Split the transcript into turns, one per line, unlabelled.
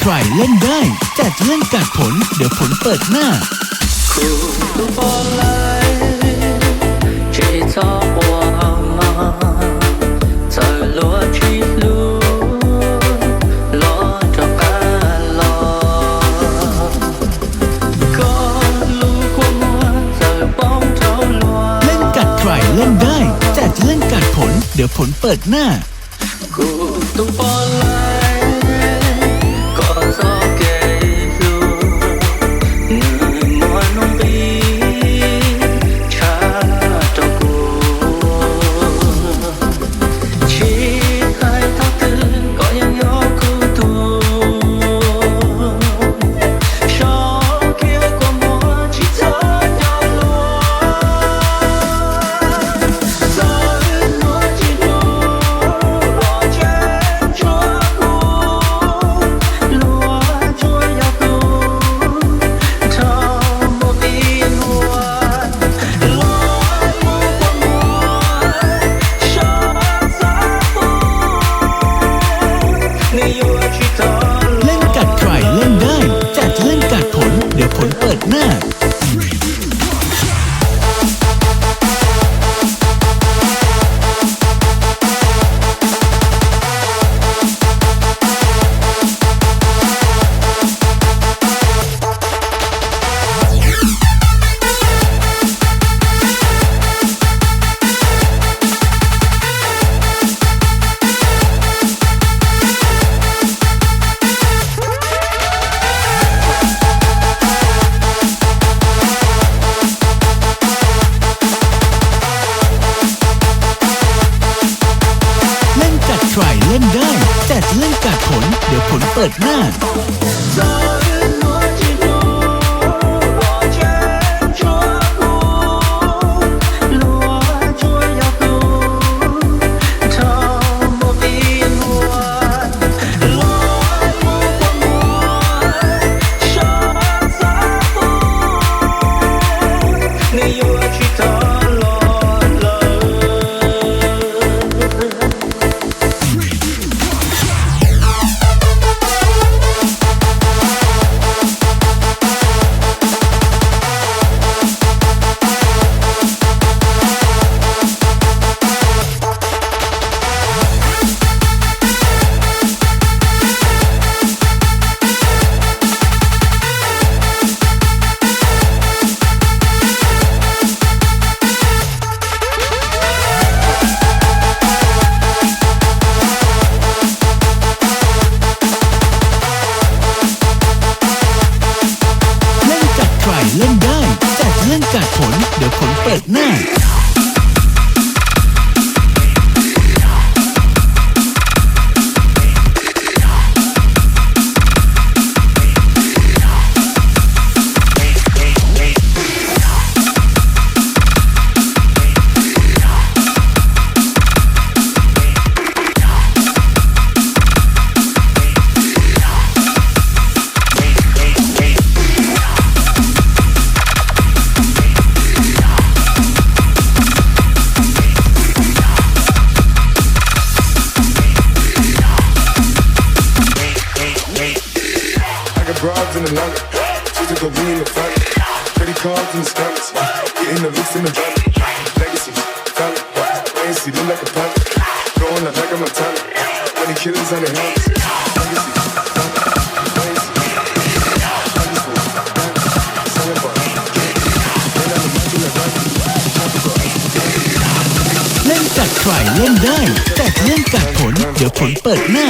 ใครเล่นได้แต่จะเล่นกัดผลเดี๋ยวผลเปิดหน้าเล่นกัดใครเล่นได้แต่จะเล่นกัดผลเดี๋ยวผลเปิดหน้าเล่นกัดใครเล่นได้แต่จะเล่นกัดผลเดี๋ยวผลเปิดหน้าใครเล่นได้แต่จะเล่นกัดผลเดี๋ยวผลเปิดหน้าเล่นได้แต่จะเล่นกัดผลเดี๋ยวผลเปิดหน้า
Broads in Atlanta, she just go be in the front. Credit cards in the stomachs, getting the looks in the van. Legacy, family, fancy, look like a punk. Going out like I'm a talent. 20 killers on their hands. Legacy,
เล่นกัดใครเล่นได้แต่จะเล่นกัดผลเดี๋ยวผลเปิดหน้า